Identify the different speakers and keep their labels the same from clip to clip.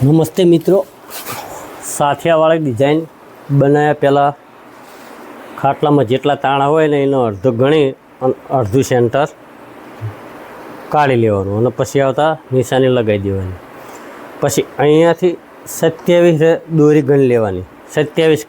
Speaker 1: નમસ્તે મિત્રો, સાથિયાવાળી ડિઝાઇન બનાવ્યા પહેલાં ખાટલામાં જેટલા તાણા હોય ને એનો અડધો ગણી અડધું સેન્ટર કાઢી લેવાનું અને પછી આવતા નિશાની લગાવી દેવાની. પછી અહીંયાથી 27 દોરી ગણી લેવાની. 27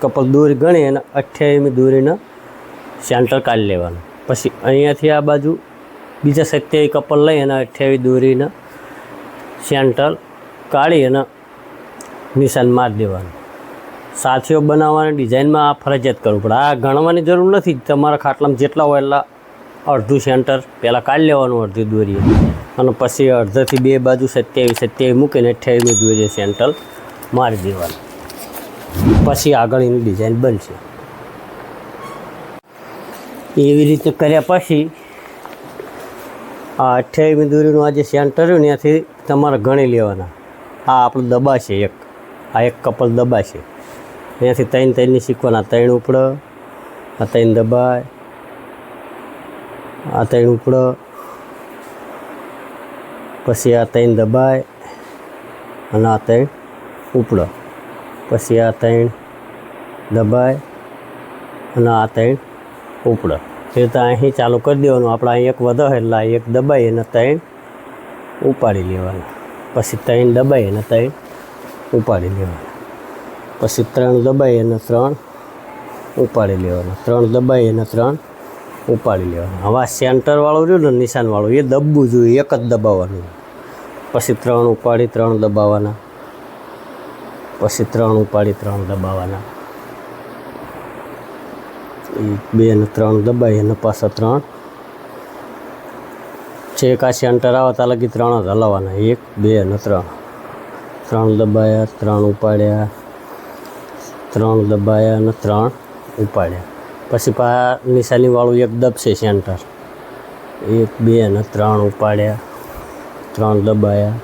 Speaker 1: કપલ દોરી ગણી અને 28મી દોરીને સેન્ટર કાઢી લેવાનું. પછી અહીંયાથી આ બાજુ બીજા 27 કપલ લઈ અને 28 દોરીને સેન્ટર કાઢી અને નિશાન મારી દેવાનું. સાથીઓ બનાવવાની ડિઝાઇનમાં આ ફરજિયાત કરવું પડે. આ ગણવાની જરૂર નથી. તમારા ખાટલામાં જેટલા હોય એટલા અડધું સેન્ટર પહેલાં કાઢી લેવાનું અડધી દોરીએ અને પછી અડધાથી બે બાજુ 27 મૂકીને 28મી દોરીએ સેન્ટર મારી દેવાનું. પછી આગળ એની ડિઝાઇન બનશે. એવી રીતે કર્યા પછી આ 28મી દોરીનું આ જે સેન્ટર રહ્યું ત્યાંથી તમારે ગણી લેવાના. આ આપણું દબા છે એક, આ એક કપલ દબા છે. અહીંયાથી 3 શીખવાના. 3 ઉપડ, આ 3 દબાય, આ 3 ઉપડ, પછી આ 3 દબાય અને આ 3 ઉપડ, પછી આ 3 દબાય અને આ 3 ઉપડ. એ તો અહીં ચાલુ કરી દેવાનું. આપણે અહીં એક વધે એટલે આ એક દબાઈ અને 3 ઉપાડી લેવાના. પછી 3 દબાઈ અને 3 ઉપાડી લેવાના. પછી 3 દબાઈ અને 3 ઉપાડી લેવાના. 3 દબાઈ અને 3 ઉપાડી લેવાના. હવે આ સેન્ટરવાળું રહ્યું ને નિશાનવાળું એ દબવું જોઈએ, એક જ દબાવવાનું. પછી 3 ઉપાડી 3 દબાવવાના. પછી 3 ઉપાડી 3 દબાવવાના. 1 2 અને 3 દબાઈ અને પાછા 3 છેક આ સેન્ટર આવે ત્યાં લગી 3 જ હલાવવાના. 1 2 અને 3 દબાયા, 3 ઉપાડ્યા, 3 દબાયા અને 3 ઉપાડ્યા. પછી આ નિશાનીવાળું એક દબશે સેન્ટર. 1 2 અને 3 ઉપાડ્યા, 3 દબાયા,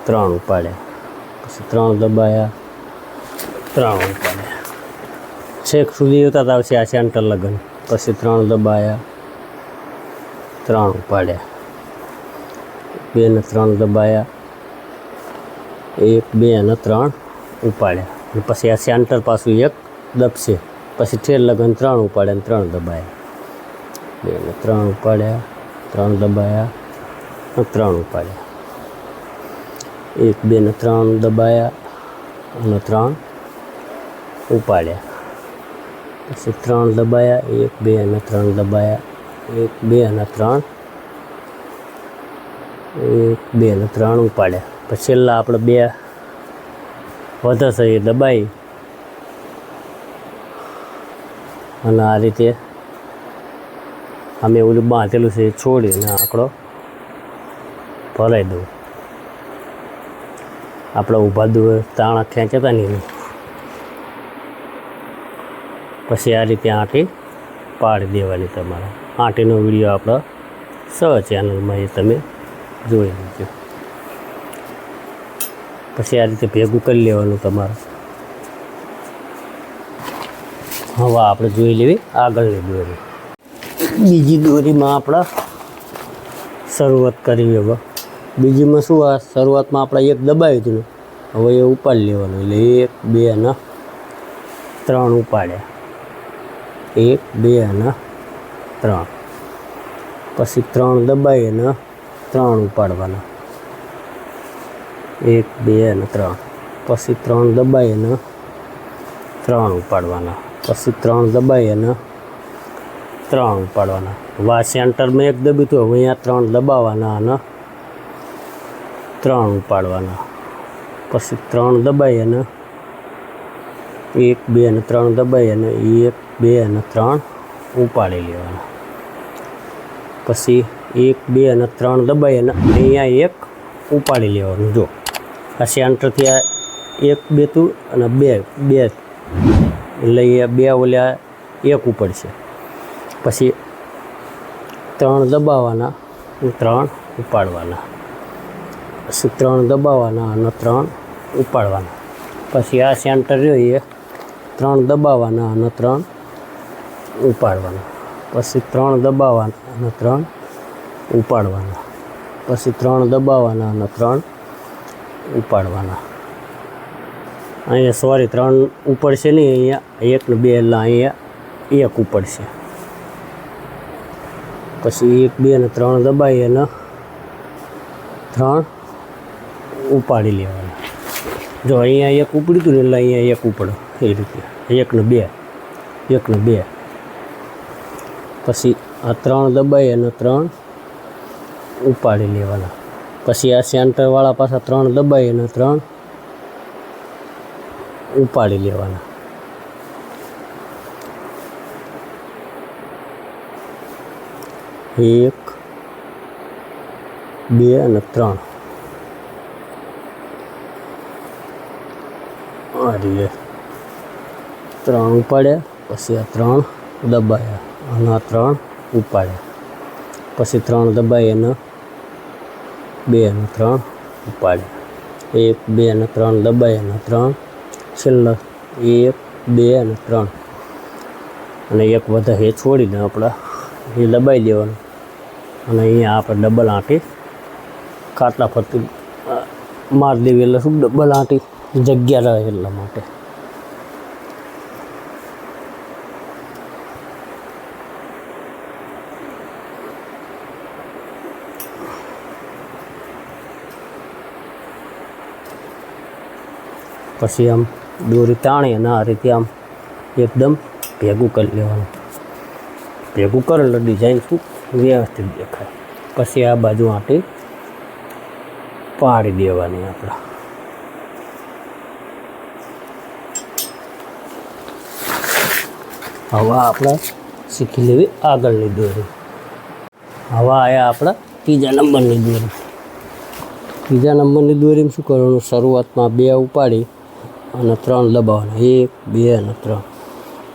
Speaker 1: 3 ઉપાડ્યા, પછી 3 દબાયા, 3 ઉપાડ્યા. છેક સુધી આવતા આવશે આ સેન્ટર લગન. પછી 3 દબાયા, 3 ઉપાડ્યા, 2 અને 3 દબાયા, 1 2 અને 3 ઉપાડ્યા. અને પછી આ સેન્ટર પાછું એક દબશે. પછી ઠેર લગન 3 ઉપાડ્યા અને 3 દબાયા. 2 અને 3 ઉપાડ્યા, 3 દબાયા અને 3 ઉપાડ્યા. 1 2 અને 3 દબાયા અને 3 ઉપાડ્યા. પછી 3 દબાયા, 1 2 અને 3 દબાયા, 1 2 અને 3, 1 2 અને 3 ઉપાડ્યા. પછી છેલ્લા આપણે 2 વધે છે એ દબાઈ અને આ રીતે અમે ઓલું બાંધેલું છે એ છોડીને આંકડો ભરાઈ દઉં. આપણે ઊભા દૂર તાણા ખેંચતા નહીં. પછી આ રીતે આંટી પાડી દેવાની. તમારે આંટીનો વિડીયો આપણો ચેનલમાં એ તમે જોઈ લેજો. પછી આ રીતે ભેગું કરી લેવાનું તમારે. હવે આપણે જોઈ લેવી આગળની દોરી. બીજી દોરીમાં આપણે શરૂઆત કરવી. હવે બીજીમાં શું, આ શરૂઆતમાં આપણે એક દબાવ્યું હતું ને, હવે એ ઉપાડી લેવાનું. એટલે 1 2 અને 3 ઉપાડ્યા. 1 2 અને 3. પછી 3 દબાઈ અને 3 ઉપાડવાના. 1 2 અને 3. પછી 3 દબાઈ અને 3 ઉપાડવાના. પછી 3 દબાઈ અને 3 ઉપાડવાના. વા સેન્ટરમાં એક દબ્યું હતું, હવે અહીંયા 3 દબાવવાના અને 3 ઉપાડવાના. પછી 3 દબાઈ અને 1 2 અને 3 દબાઈ અને 1 2 અને 3 ઉપાડી લેવાના. પછી 1 2 અને 3 દબાઈ અને અહીંયા 1 ઉપાડી લેવાનું. જો આ સેન્ટરથી આ 1 2 તું અને 2 એટલે એ 2 ઓલ્યા 1 ઉપડશે. પછી 3 દબાવવાના, 3 ઉપાડવાના. પછી 3 દબાવવાના અને 3 ઉપાડવાના. પછી આ સેન્ટર રહ્યો એ 3 દબાવવાના અને 3 ઉપાડવાના. પછી 3 દબાવવાના અને 3 ઉપાડવાના. પછી 3 દબાવવાના અને 3 ઉપાડવાના. અહીંયા સોરી 3 ઉપડશે નહીં, અહીંયા 1 ને 2 એટલે અહીંયા 1 ઉપડશે. પછી 1 2 ને 3 દબાવી અને 3 ઉપાડી લેવાના. જો અહીંયા 1 ઉપડ્યું હતું ને એટલે અહીંયા 1 ઉપડે એ રીતે 1 ને 2 1 ને 2. પછી આ 3 દબાવી અને 3 ઉપાડી લેવાના. પછી આ સેન્ટરવાળા પાછા 3 દબાવી અને 3 ઉપાડી લેવાના. એક 2 અને 3 આ રીતે 3 ઉપાડ્યા. પછી આ 3 દબાયા અને આ 3 ઉપાડ્યા. પછી 3 દબાવી અને 2 અને 3 ઉપાડ્યા. 1 2 અને 3 દબાવી અને 3 છેલ્લા 1 2 અને 3 અને 1 વધારે એ છોડીને આપણે એ દબાવી દેવાનું. અને અહીંયા આપણે ડબલ આંટી ખાટલા ફરતી મારી દેવી એટલે શું ડબલ આંટી જગ્યા રહે એટલા માટે. પછી આમ દોરી તાણી અને આ રીતે આમ એકદમ ભેગું કરી લેવાનું. ભેગું કરે એટલે ડિઝાઇન શું વ્યવસ્થિત દેખાય. પછી આ બાજુ આંટી પાડી દેવાની આપણે. હવે આપણે શીખી લેવી આગળની દોરી. હવે આયા આપણા ત્રીજા નંબરની દોરી. ત્રીજા નંબરની દોરીમાં શું કરવાનું, શરૂઆતમાં 2 ઉપાડી અને 3 દબાવવાના. 1 2 અને 3.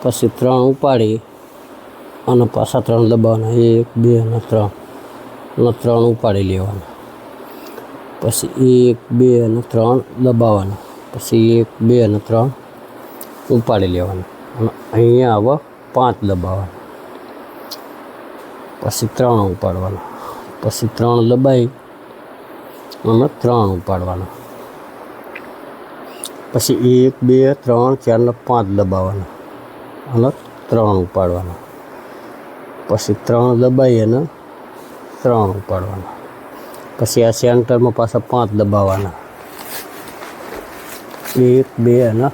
Speaker 1: પછી 3 ઉપાડી અને પાછા 3 દબાવવાના. 1 2 અને 3 અને 3 ઉપાડી લેવાના. પછી 1 2 અને 3 દબાવવાના. પછી 1 2 અને 3 ઉપાડી લેવાના. અને અહીંયા હવે 5 દબાવવાના. પછી 3 ઉપાડવાના. પછી 3 દબાવી અને 3 ઉપાડવાના. પછી 1 2 3 4 ને 5 દબાવવાના અને 3 ઉપાડવાના. પછી 3 દબાવી અને 3 ઉપાડવાના. પછી આ સેન્ટરમાં પાછા 5 દબાવવાના. 1 2 અને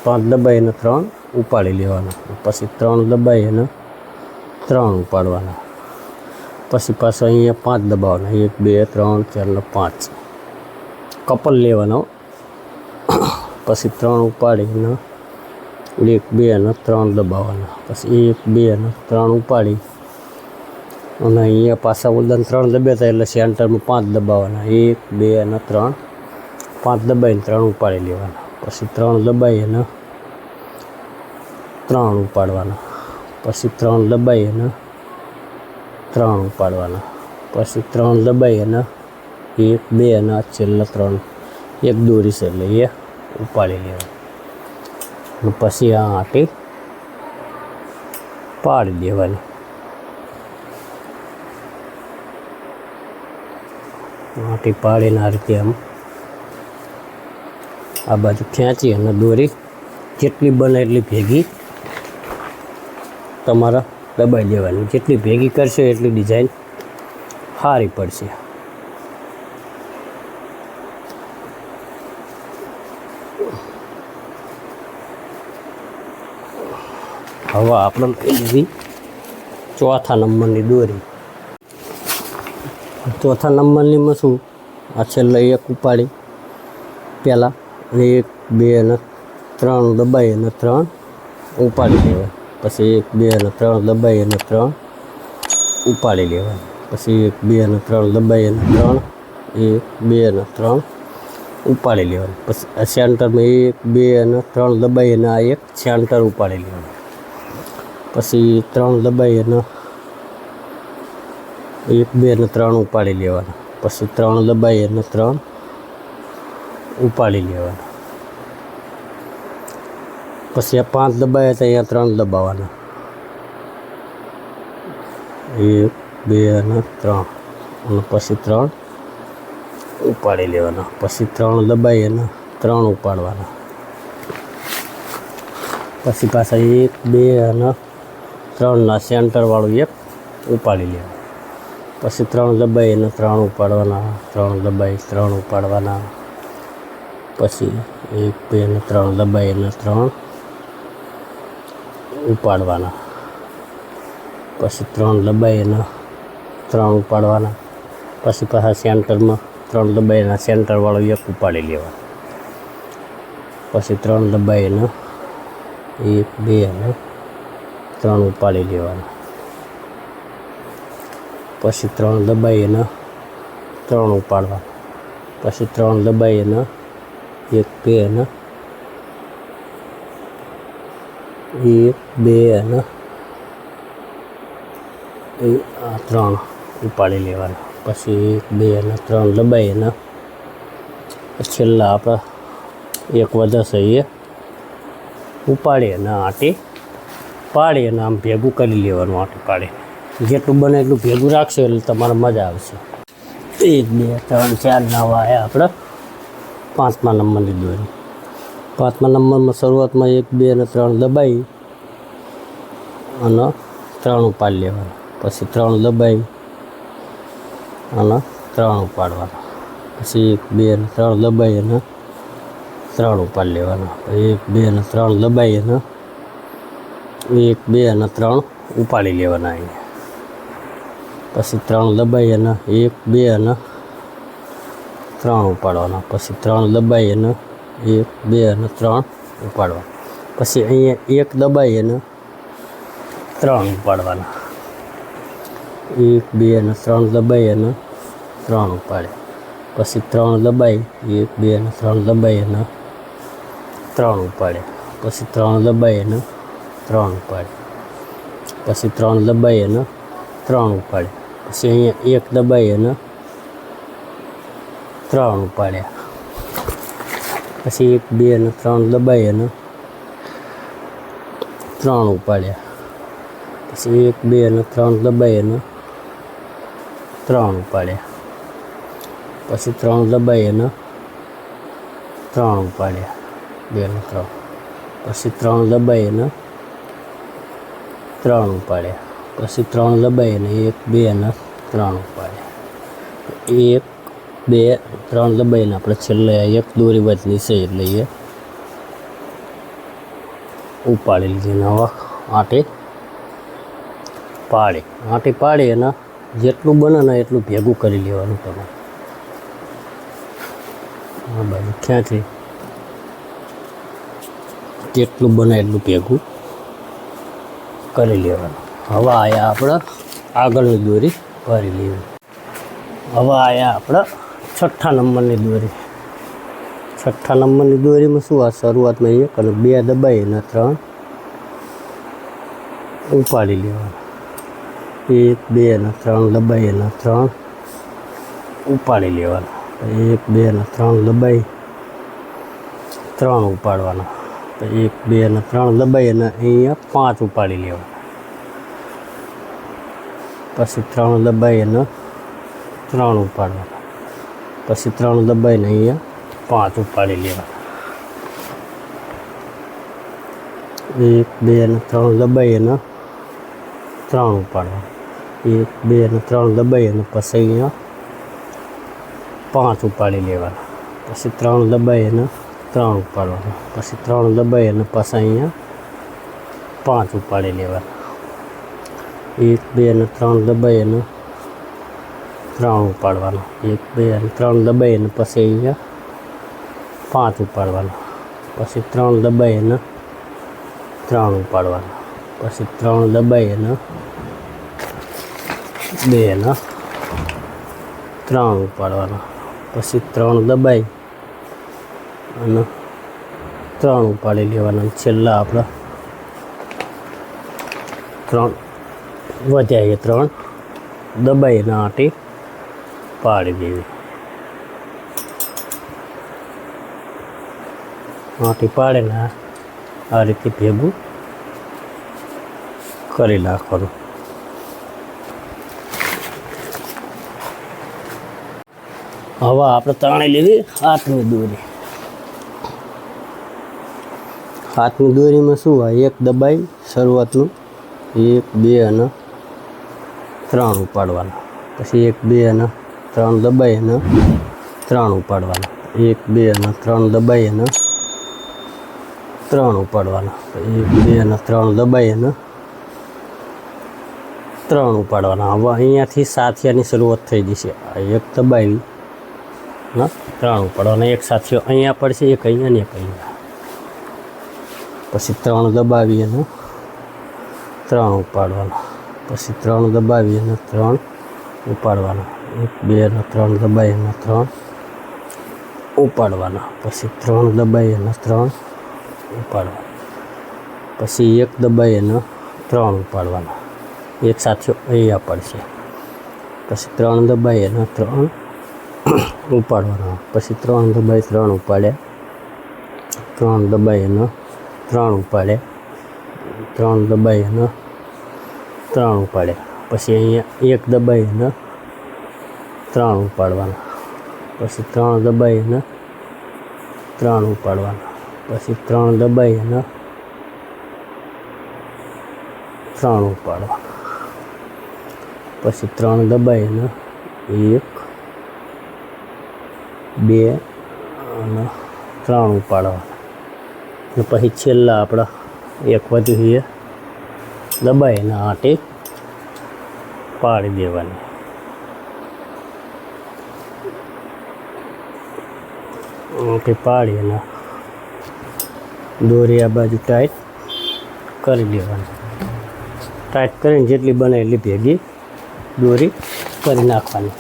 Speaker 1: 5 દબાવીને 3 ઉપાડી લેવાના. પછી 3 દબાવી અને 3 ઉપાડવાના. પછી પાછા અહીંયા 5 દબાવવાના. 1 2 3 4 ને 5 કપલ લેવાનો. પછી 3 ઉપાડીને 1 2 અને 3 દબાવવાના. પછી 1 2 અને 3 ઉપાડી અને અહીંયા પાછા ઉલન 3 દબાવતા એટલે સેન્ટરમાં 5 દબાવવાના. 1 2 અને 3 5 દબાવીને 3 ઉપાડી લેવાના. પછી 3 દબાવી અને 3 ઉપાડવાના. પછી 3 દબાવી અને 3 ઉપાડવાના. પછી 3 દબાવી અને 1 2 અને આ છેલ્લા 3 એક દોરી છે એટલે એ ઉપાડી લેવાની. અને પછી આ આંટી પાડી દેવાની. આંટી પાડીને આ રીતે આમ આ બાજુ ખેંચી અને દોરી જેટલી બને એટલી ભેગી તમારા દબાઈ દેવાની. જેટલી ભેગી કરશો એટલી ડિઝાઇન સારી પડશે. હવે આપણે લઈ લેવી ચોથા નંબરની દોરી. ચોથા નંબરનીમાં શું, આ છેલ્લે 1 ઉપાડી પહેલાં 1 2 અને 3 દબાવી અને 3 ઉપાડી લેવાય. પછી 1 2 અને 3 દબાવી અને 3 ઉપાડી લેવાય. પછી 1 2 અને 3 દબાવી અને 3 1 2 અને 3 ઉપાડી લેવાય. પછી આ સેન્ટરમાં 1 2 અને 3 દબાવી અને આ એક સેન્ટર ઉપાડી લેવાનું. પછી 3 દબાવી અને 1 2 અને 3 ઉપાડી લેવાના. પછી 3 દબાવી અને 3 ઉપાડી લેવાના. પછી આ 5 દબાવ્યા તો અહીંયા 3 દબાવવાના. 1 2 અને 3 અને પછી 3 ઉપાડી લેવાના. પછી 3 દબાઈ અને 3 ઉપાડવાના. પછી પાછા 1 2 અને 3ના સેન્ટરવાળું એક ઉપાડી લેવાનું. પછી 3 દબાઈ અને 3 ઉપાડવાના. 3 દબાઈ 3 ઉપાડવાના. પછી 1 2 અને 3 દબાઈ અને 3 ઉપાડવાના. પછી 3 દબાઈ અને 3 ઉપાડવાના. પછી પાછા સેન્ટરમાં 3 દબાઈ અને સેન્ટરવાળું એક ઉપાડી લેવાનું. પછી 3 દબાઈ અને 1 2 અને 3 ઉપાડી લેવાના. પછી 3 દબાઈ અને 3 ઉપાડવાના. પછી 3 દબાઈ અને 1 2 અને 1 2 અને 3 ઉપાડી લેવાના. પછી 1 2 અને 3 દબાઈ અને છેલ્લા આપણે એક વધશે એ ઉપાડી અને આંટી પાડી અને આમ ભેગું કરી લેવાનું. આંટી પાડી જેટલું બને એટલું ભેગું રાખશો એટલે તમારે મજા આવશે. 1 2 3 4 નવા આવ્યા આપણે 5મા નંબરની દોરી. 5મા નંબરમાં શરૂઆતમાં 1 2 અને 3 દબાઈ અને 3 ઉપાડી લેવાના. પછી 3 દબાઈ અને 3 ઉપાડવાના. પછી 1 2 અને 3 દબાઈ અને 3 ઉપાડી લેવાના. 1 2 અને 3 દબાઈ અને 1 2 અને 3 ઉપાડી લેવાના. પછી 3 દબાઈ અને 1 2 અને 3 ઉપાડવાના. પછી 3 દબાઈ અને 1 2 અને 3 ઉપાડવાના. પછી અહીંયા 1 દબાઈ અને 3 ઉપાડવાના. 1 2 અને 3 દબાઈ અને 3 ઉપાડે. પછી 3 દબાઈ 1 2 અને 3 દબાઈ અને 3 ઉપાડે. પછી 3 દબાઈ અને 3 ઉપાડે. પછી 3 દબાઈ અને 3 ઉપાડે. પછી અહીંયા 1 દબાઈ અને 3 ઉપાડ્યા. પછી 1 2 અને 3 દબાઈ અને 3 ઉપાડ્યા. પછી 1 2 અને 3 દબાઈ અને 3 ઉપાડ્યા. પછી 3 દબાઈ અને 3 ઉપાડ્યા. 2 અને 3. પછી 3 દબાઈ અને 3 ઉપાડ્યા. પછી 3 દબાઈ અને 1 2 અને 3 ઉપાડ્યા. 1 2 3 દબાઈને આપણે છેલ્લે એક દોરી વચની છે એટલે એ ઉપાડી લીધી. હવે આંટી પાડી અને જેટલું બને ને એટલું ભેગું કરી લેવાનું. તમારે આ બાજુ ક્યાંથી જેટલું બને એટલું ભેગું કરી લેવાનું. હવે આયા આપણે આગળની દોરી ભરી લેવી. હવે આયા આપણે 6ઠ્ઠા નંબરની દોરી. 6ઠ્ઠા નંબરની દોરીમાં શું આ શરૂઆતમાં 1 અને 2 દબાઈ અને 3 ઉપાડી લેવાના. 1 2 અને 3 દબાઈ અને 3 ઉપાડી લેવાના. 1 2 અને 3 દબાઈ 3 ઉપાડવાના. 1 2 અને 3 દબાઈ અને અહીંયા 5 ઉપાડી લેવાના. પછી 3 દબાઈ અને 3 ઉપાડવાના. પછી 3 દબાઈને અહીંયા 5 ઉપાડી લેવાના. 1 2 અને 3 દબાઈ અને 3 ઉપાડવાના. 1 2 અને 3 દબાઈ અને પછી અહીંયા 5 ઉપાડી લેવાના. પછી 3 દબાઈ અને 3 ઉપાડવાના. પછી 3 દબાઈ અને પછી અહીંયા 5 ઉપાડી લેવાના. 1 2 અને 3 દબાઈ અને 3 ઉપાડવાના. 1 2 અને 3 દબાઈ અને પછી અહીંયા 5 ઉપાડવાના. પછી 3 દબાઈ અને 3 ઉપાડવાના. પછી 3 દબાઈ અને 2 અને 3 ઉપાડવાના. પછી 3 દબાઈ અને 3 ઉપાડી લેવાના. છેલ્લા આપણે 3 વધ્યા એ 3 દબાઈને આંટી પાડી દેવી. આંટી પાડીને આ રીતે ભેગું કરી નાખવાનું. હવે આપણે ત્રણે લેવી હાથની દોરી. હાથની દોરીમાં શું હોય, એક દબાઈ શરૂઆતનું 1 2 અને 3 ઉપાડવાના, પછી 1 2 અને 3 દબાઈ અને 3 ઉપાડવાના, 1 2 અને 3 દબાઈ અને 3 ઉપાડવાના, 1 2 અને 3 દબાઈ અને 3 ઉપાડવાના. હવે અહીંયાથી સાથિયાની શરૂઆત થઈ જશે. એક દબાવી ને 3 ઉપાડવાના, એક સાથિયો અહીંયા પડશે, એક અહીંયા ને એક અહીંયા. પછી 3 દબાવી અને 3 ઉપાડવાના, પછી 3 દબાવી અને 3 ઉપાડવાના, 1 2 અને 3 દબાઈ અને 3 ઉપાડવાના, પછી 3 દબાઈ અને 3 ઉપાડવાના, પછી 1 દબાઈ અને 3 ઉપાડવાના, એક સાથિયો અહીંયા પડશે, પછી 3 દબાઈ અને 3 ઉપાડવાના, પછી 3 દબાઈ 3 ઉપાડ્યા, 3 દબાઈ અને 3 ઉપાડ્યા, 3 દબાઈ અને 3 ઉપાડ્યા, પછી અહીંયા 1 દબાઈ અને 3 ઉપાડવાના, પછી 3 દબાઈ અને 3 ઉપાડવાના, પછી 3 દબાઈ અને 3 ઉપાડવાના, પછી 3 દબાઈ અને 1 2 અને 3 ઉપાડવાના. અને પછી છેલ્લા આપણા એક વધુ એ દબાઈને આંટી પાડી દેવાની. આંટી પાડી અને દોરી આ બાજુ ટાઈટ કરી દેવાની. ટાઈટ કરીને જેટલી બને એટલી ભેગી દોરી કરી નાખવાની.